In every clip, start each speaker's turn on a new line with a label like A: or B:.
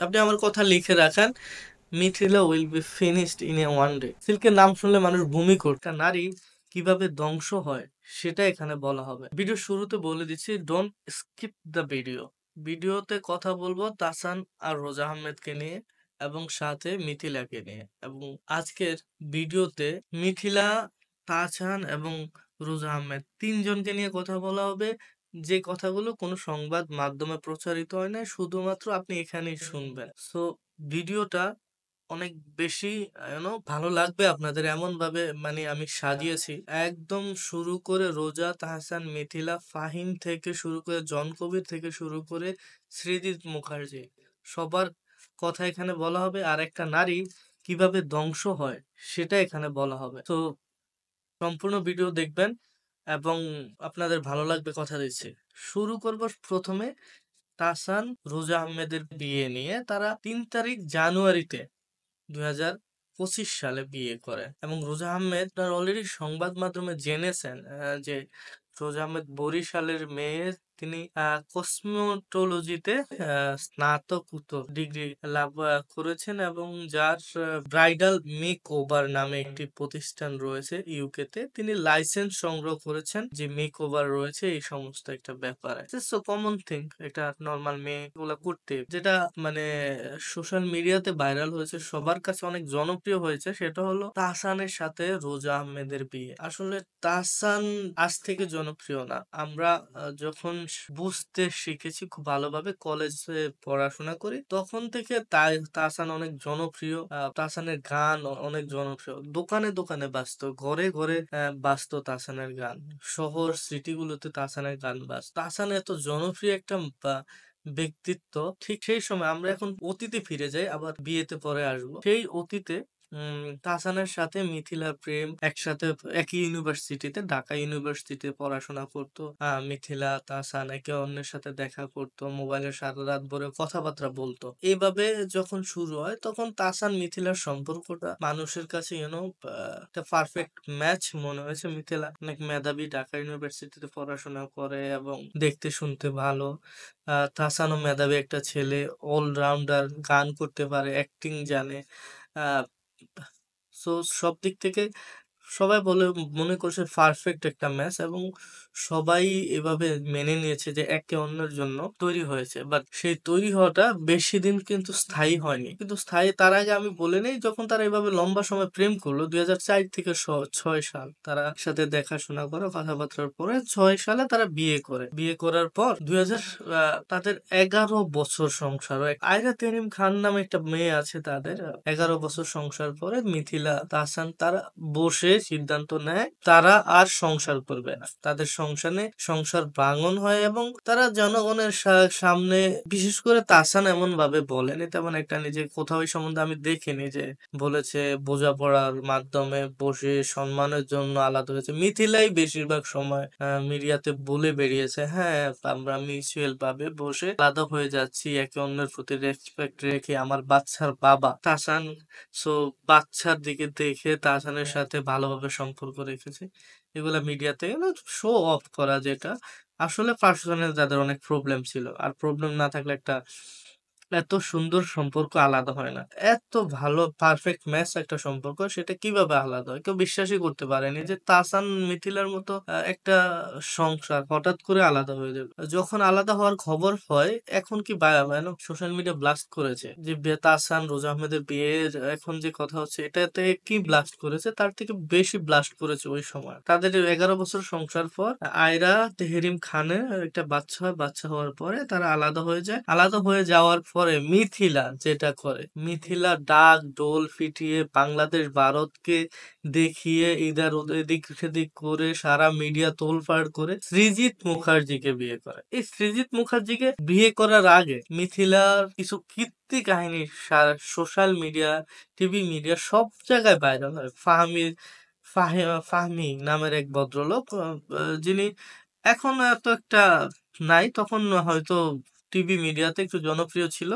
A: আপনি আমার কথা লিখে রাখেন। Mithila will be finished in a one day. সিল্কের নাম শুনলে মানুষ ভূমি করবে। একটা নারী কিভাবে ধ্বংস হয় সেটা এখানে বলা হবে। ভিডিও শুরুতে বলে দিচ্ছি, ডোন্ট স্কিপ দ্য ভিডিও। ভিডিওতে কথা বলবো তাসান আর রোজা আহমেদকে নিয়ে এবং সাথে মিথিলাকে নিয়ে। এবং আজকের ভিডিওতে মিথিলা, তাহসান এবং রোজা আহমেদ তিনজনকে নিয়ে কথা বলা হবে। যে কথাগুলো কোনো সংবাদ মাধ্যমে প্রচারিত হয় না, শুধুমাত্র আপনি এখানেই শুনবেন। সো ভিডিওটা অনেক বেশি ভালো লাগবে আপনাদের। এমন ভাবে মানে আমি সাজিয়েছি, একদম শুরু করে রোজা, তাহসান, মিথিলা, ফাহিম থেকে শুরু করে জন কবির থেকে শুরু করে সৃজিত মুখার্জি, সবার কথা এখানে বলা হবে। আর একটা নারী কিভাবে ধ্বংস হয় সেটা এখানে বলা হবে। তো সম্পূর্ণ ভিডিও দেখবেন এবং আপনাদের ভালো লাগবে, কথা দিচ্ছি। শুরু করব প্রথমে তাহসান রোজা আহমেদের বিয়ে নিয়ে। তারা 3 তারিখ জানুয়ারিতে 2025 সালে বিয়ে করে এবং রোজা আহমেদ অলরেডি সংবাদ মাধ্যমে জেনেছেন যে রোজা আহমেদ বরিশালের মেয়ে। তিনি কসমোটোলজিতে স্নাতকোত্তর ডিগ্রি লাভ করেছেন এবং যার ব্রাইডাল মেক ওভার নামে একটি প্রতিষ্ঠান রয়েছে ইউকে তে। তিনি লাইসেন্স সংগ্রহ করেছেন যে মেক ওভার রয়েছে এই সমস্ত একটা ব্যাপারে। সো কমন থিং, এটা নর্মাল মেয়েগুলা করতে, যেটা মানে সোশ্যাল মিডিয়াতে ভাইরাল হয়েছে, সবার কাছে অনেক জনপ্রিয় হয়েছে, সেটা হলো তাহসানের সাথে রোজা আহমেদের বিয়ে। আসলে তাহসান আজ থেকে জনপ্রিয় না। আমরা যখন বুঝতে শিখেছি খুব ভালোভাবে, কলেজে পড়াশোনা করি, তখন থেকে তাহসান অনেক জনপ্রিয়। তাহসানের গান অনেক জনপ্রিয়, দোকানে দোকানে বাজতো, ঘরে ঘরে বাজতো তাহসানের গান। শহর সিটিগুলোতে তাহসানের গান বাজতো। তাহসান এত জনপ্রিয় একটা ব্যক্তিত্ব। ঠিক সেই সময় আমরা এখন অতীতে ফিরে যাই, আবার বিয়েতে পরে আসবো। সেই অতীতে তাহসানের সাথে মিথিলার প্রেম। একসাথে একই ইউনিভার্সিটিতে, ঢাকা ইউনিভার্সিটিতে পড়াশোনা করতো। মিথিলা তাহসান একে অন্যের সাথে দেখা করতো, মোবাইলে সারা রাত ভরে কথাবার্তা বলতো। এইভাবে যখন শুরু হয়, তখন তাহসান মিথিলার সম্পর্কটা মানুষের কাছে একটা পারফেক্ট ম্যাচ মনে হয়েছে। মিথিলা অনেক মেধাবী, ঢাকা ইউনিভার্সিটিতে পড়াশোনা করে এবং দেখতে শুনতে ভালো। তাহসানও মেধাবী একটা ছেলে, অলরাউন্ডার, গান করতে পারে, অ্যাক্টিং জানে। আহ সো সব দিক থেকে সবাই মনে করছে পারফেক্ট একটা ম্যাচ এবং সবাই এভাবে মেনে নিয়েছে যে একে অন্যের জন্য তৈরি হয়েছে। বাট সেই তৈরি হওয়াটা বেশি দিন কিন্তু স্থায়ী হয়নি। কিন্তু স্থায়ী তার আগে আমি বলে নেই, যখন তারা এভাবে লম্বা সময় প্রেম করলো, 2004 থেকে 6 সাল তারা সাথে দেখাশোনা করে, কথাবার্তার পরে 6 সালে তারা বিয়ে করে। বিয়ে করার পর তাদের 11 বছর সংসার হয়। আয়রা তেরিম খান নামে একটা মেয়ে আছে তাদের। 11 বছর সংসার পরে মিথিলা তাহসান তারা বসে সিদ্ধান্ত নেয় তারা আর সংসার করবে না। তাদের সংসার ভাঙন হয় এবং তারা জনগণের সামনে, বিশেষ করে তাহসান এমন ভাবে বলেনি, তেমন একটা নিজে কোথাও এই সম্বন্ধে আমি দেখিনি যে বলেছে বোঝাপড়ার মাধ্যমে বসে সম্মানের জন্য আলাদা হয়েছে। মিথিলাই বেশিরভাগ সময় মিডিয়াতে বলে বেরিয়েছে, হ্যাঁ আমরা মিউচুয়াল ভাবে বসে আলাদা হয়ে যাচ্ছি, একে অন্যের প্রতি রেসপেক্ট রেখে। আমার বাচ্চার বাবা তাহসান, সো বাচ্চার দিকে দেখে তাহসানের সাথে ভালোভাবে সম্পর্ক রেখেছে। এগুলা মিডিয়াতে শো অফ করা, যেটা আসলে পার্সোনাল যাদের অনেক প্রবলেম ছিল। আর প্রবলেম না থাকলে একটা এত সুন্দর সম্পর্ক আলাদা হয় না। এত ভালো পারফেক্ট ম্যাচ একটা সম্পর্ক, সেটা কিভাবে আলাদা হয় কেউ বিশ্বাসই করতে পারেনি যে তাহসান মিথিলার মতো একটা সংসার হঠাৎ করে আলাদা হয়ে যাবে। যখন আলাদা হওয়ার খবর হয়, এখন কি সোশ্যাল মিডিয়া ব্লাস্ট করেছে যে তাহসান রোজা আহমেদের বিয়ের এখন যে কথা হচ্ছে, এটাতে কি ব্লাস্ট করেছে, তার থেকে বেশি ব্লাস্ট করেছে ওই সময়। তাদের 11 বছর সংসার পর আয়রা তেহরিম খানের একটা বাচ্চা হয়। বাচ্চা হওয়ার পরে তারা আলাদা হয়ে যায়। আলাদা হয়ে যাওয়ার পরে মিথিলা যেটা করে, মিথিলা ডাক ডোল পিটিয়ে বাংলাদেশ ভারতকে দেখিয়ে ইদার ওদের এদিক সেদিক করে সারা মিডিয়া তোলপাড় করে সৃজিত মুখার্জিকে বিয়ে করে। এই সৃজিত মুখার্জিকে বিয়ে করার আগে মিথিলার কিছু কীর্তি কাহিনী সোশ্যাল মিডিয়া, টিভি মিডিয়া সব জায়গায় ভাইরাল হয়। ফাহমি নামের এক ভদ্রলোক, যিনি এখন এত একটা নাই, তখন হয়তো টিভি মিডিয়াতে একটু জনপ্রিয় ছিল।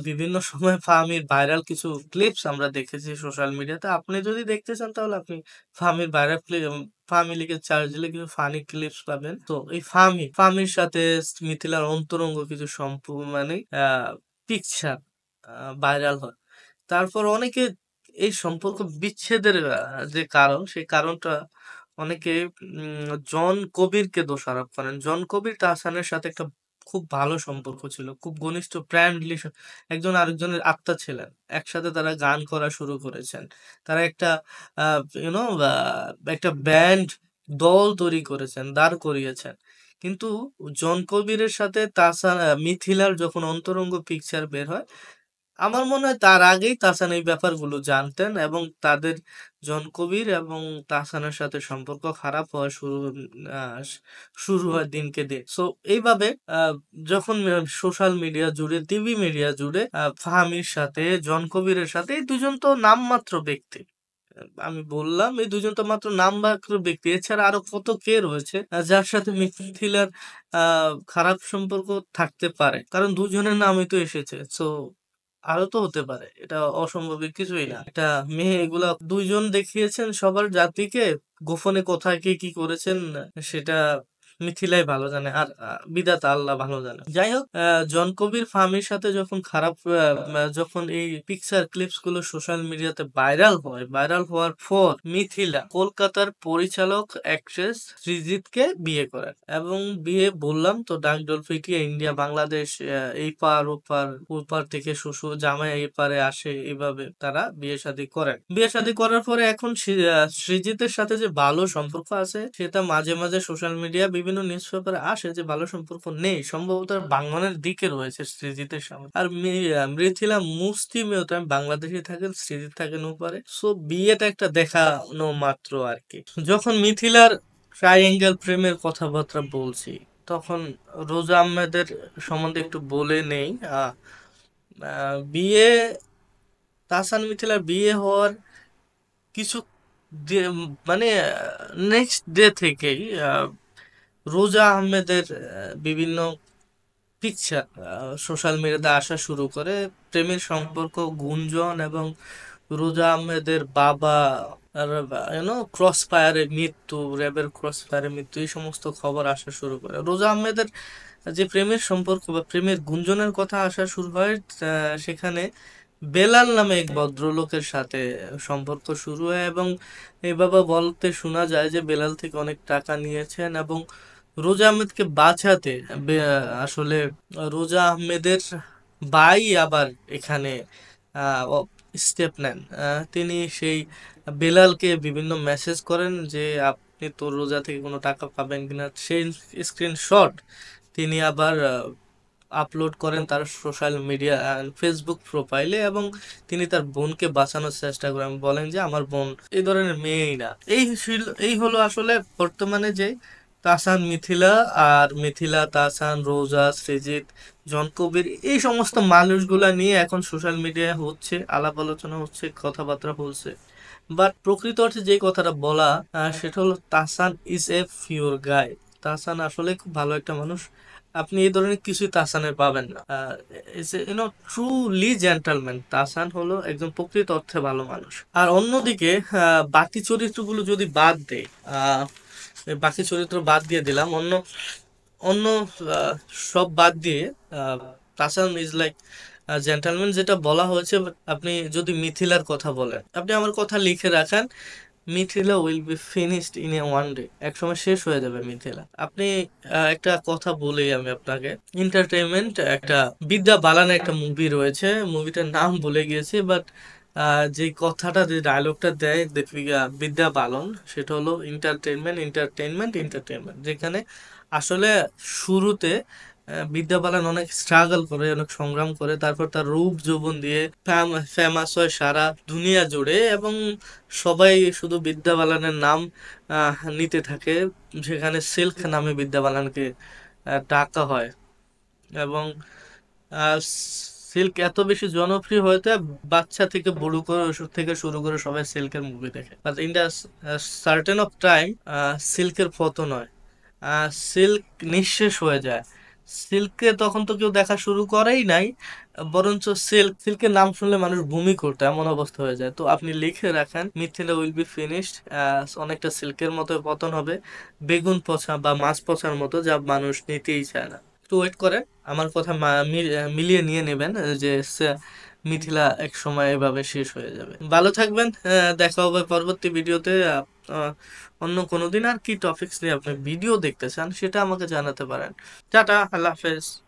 A: বিভিন্ন সময় ফাহমির ভাইরাল কিছু ক্লিপস আমরা দেখেছি সোশ্যাল মিডিয়াতে। আপনি যদি দেখতে চান তাহলে আপনি ফাহমির ভাইরাল ক্লিপ, ফাহমি লিখে চার্জ দিলে কিছু ফানি ক্লিপস পাবেন। তো এই ফাহমির সাথে মিথিলার অন্তরঙ্গ কিছু মানে পিকচার ভাইরাল হয়। তারপর অনেকে এই সম্পর্ক বিচ্ছেদের যে কারণ, সেই কারণটা অনেকে জন কবিরকে দোষারোপ করেন। জন কবির তাহসানের সাথে একটা খুব ভালো সম্পর্ক ছিল, খুব ঘনিষ্ঠ ফ্রেন্ডলি, একজন আরেকজনের আত্মা ছিলেন। একসাথে তারা গান করা শুরু করেছেন, তারা একটা ইউনো একটা ব্যান্ড দল তৈরি করেছেন, দাঁড় করিয়েছেন। কিন্তু জন কবিরের সাথে তাহসান মিথিলার যখন অন্তরঙ্গ পিকচার বের হয়, আমার মনে হয় তার আগেই তাহসান এই ব্যাপারগুলো জানতেন, এবং তাদের জন কবির এবং তাহসানের সাথে সম্পর্ক খারাপ হওয়া শুরু হয় দিনকে দিন। সো এইভাবে যখন সোশ্যাল মিডিয়া জুড়ে, টিভি মিডিয়া জুড়ে ফাহামির সাথে জন কবিরের সাথে, এই দুজন তো নামমাত্র ব্যক্তি। আমি বললাম এই দুজন তো মাত্র নামমাত্র ব্যক্তি, এছাড়া আরো কত কে রয়েছে যার সাথে মিথিলার খারাপ সম্পর্ক থাকতে পারে, কারণ দুজনের নামই তো এসেছে। সো আরো তো হতে পারে, এটা অসম্ভব কিছুই না। একটা মেয়ে এগুলা দুইজন দেখিয়েছেন সবার জাতিকে, গোপনে কোথায় কে কি করেছেন সেটা মিথিলাই ভালো জানে, আর বিধাতা আল্লাহ ভালো জানে। যাই হোক, জন কবির ফাহমির সাথে যখন যখন এই পিকচার ক্লিপস গুলো সোশ্যাল মিডিয়াতে ভাইরাল হয়, ভাইরাল হওয়ার পর মিথিলা কলকাতার পরিচালক অ্যাক্ট্রেস সৃজিতকে বিয়ে করেন, এবং বিয়ে বললাম তো ডাকডোল পিটিয়ে ইন্ডিয়া বাংলাদেশ এই পার ওপার থেকে শ্বশুর জামাই এই পারে আসে, এইভাবে তারা বিয়ে শাদী করেন। বিয়ে শাদী করার পরে এখন সৃজিতের সাথে যে ভালো সম্পর্ক আছে সেটা মাঝে মাঝে সোশ্যাল মিডিয়া বিভিন্ন নিউজ পেপারে আসে যে ভালো সম্পর্ক নেই, সম্ভবত ভাঙনের দিকে রয়েছে সৃজিতের সামনে। আর মৃথিলা মুসলিমেও তো বাংলাদেশে থাকেন, সৃজিত থাকেন ওপারে। সো বিয়েটা একটা দেখানো মাত্র আর কি। যখন মিথিলার ট্রাইঅ্যাঙ্গেল প্রেমের কথাবার্তা বলছি, তখন রোজা আহমেদের সম্বন্ধে একটু বলে নেই। বিয়ে, তাহসান মিথিলার বিয়ে হওয়ার কিছু মানে নেক্সট ডে থেকেই রোজা আহমেদের বিভিন্ন পিকচার সোশ্যাল মিডিয়াতে আসা শুরু করে। প্রেমের সম্পর্ক, গুঞ্জন, এবং রোজা আহমেদের বাবা ক্রস ফায়ারে মৃত্যু, র্যাবের ক্রস ফায়ারে মৃত্যু, এই সমস্ত খবর আসা শুরু করে। রোজা আহমেদের যে প্রেমের সম্পর্ক বা প্রেমের গুঞ্জনের কথা আসা শুরু হয়, সেখানে বেলাল নামে এক ভদ্রলোকের সাথে সম্পর্ক শুরু হয়, এবং এই বাবা বলতে শোনা যায় যে বেলাল থেকে অনেক টাকা নিয়েছেন, এবং রোজা আহমেদকে বাঁচাতে আসলে রোজা আহমেদের ভাই আবার এখানে স্টেপ নেন। তিনি সেই বেলালকে বিভিন্ন মেসেজ করেন যে আপনি তো রোজা থেকে কোনো টাকা পাবেন কিনা, সেই স্ক্রিনশট তিনি আবার আপলোড করেন তার সোশ্যাল মিডিয়া ফেসবুক প্রোফাইলে, এবং তিনি তার বোনকে বাঁচানোর চেষ্টা করেন, বলেন যে আমার বোন এই ধরনের মেয়েই না। এই হলো আসলে বর্তমানে যে তাহসান মিথিলা, আর মিথিলা তাহসান রোজা সৃজিত জন কবির, এই সমস্ত মানুষগুলা নিয়ে এখন সোশ্যাল মিডিয়ায় হচ্ছে আলাপ আলোচনা হচ্ছে, কথাবার্তা বলছে। বাট প্রকৃত অর্থে যে কথাটা বলা, সেটা হলো তাহসান ইজ এ পিওর গাই। তাহসান আসলে খুব ভালো একটা মানুষ, আপনি এই ধরনের কিছুই তাহসানের পাবেন না। ট্রুলি জেন্টালম্যান, তাহসান হলো একজন প্রকৃত অর্থে ভালো মানুষ। আর অন্যদিকে বাকি চরিত্রগুলো যদি বাদ দেই, বাকি চরিত্র বাদ দিয়ে দিলাম, অন্য অন্য সব বাদ দিয়ে তাহসান ইজ লাইক জেন্টালম্যান যেটা বলা হয়েছে। আপনি যদি মিথিলার কথা বলেন, আপনি আমার কথা লিখে রাখেন, Mithila will be finished in a one day, এক সময় শেষ হয়ে যাবে মিথিলা। আপনি একটা কথা বলি আমি আপনাকে, এন্টারটেইনমেন্ট একটা বিদ্যা বালান একটা মুভি রয়েছে, মুভিটার নাম ভুলে গিয়েছি, বাট যে কথাটা, যে ডায়লগটা দেয় বিদ্যা বালন, সেটা হলো এন্টারটেইনমেন্ট এন্টারটেইনমেন্ট এন্টারটেইনমেন্ট, যেখানে আসলে শুরুতে বিদ্যা বালান অনেক স্ট্রাগল করে, অনেক সংগ্রাম করে, তারপর তার রূপ যৌবন দিয়ে ফেমাস হয় সারা দুনিয়া জুড়ে, এবং সবাই শুধু বিদ্যা বালানের নাম নিতে থাকে। সেখানে সিল্ক নামে বিদ্যা বালানকে ডাকা হয়, এবং সিল্ক এত বেশি জনপ্রিয় হয়েছে, বাচ্চা থেকে বুড়ো করে থেকে শুরু করে সবাই সিল্কের মুভি দেখে। But in the certain of time সিল্কের পতন হয়, সিল্ক নিঃশেষ হয়ে যায়। সিল্ককে তখন তো কেউ দেখা শুরু করেই নাই, বরঞ্চ সিল্কের নাম শুনলে মানুষ বমি করতো, এমন অবস্থা হয়ে যায়। তো আপনি লিখে রাখেন, মিথিলা উইল বি ফিনিশড, অনেকটা সিল্কের মতো পতন হবে, বেগুন পচা বা মাছ পচার মতো, যা মানুষ নিতেই চায় না। একটু ওয়েট করেন, আমার কথা মিলিয়ে নিয়ে নেবেন যে মিথিলা এক সময় এভাবে শেষ হয়ে যাবে। ভালো থাকবেন, দেখা হবে পরবর্তী ভিডিওতে। আহ, অন্য কোনো দিন আর কি টপিকস নিয়ে আপনি ভিডিও দেখতে চান সেটা আমাকে জানাতে পারেন। টাটা, আল্লাহ হাফেজ।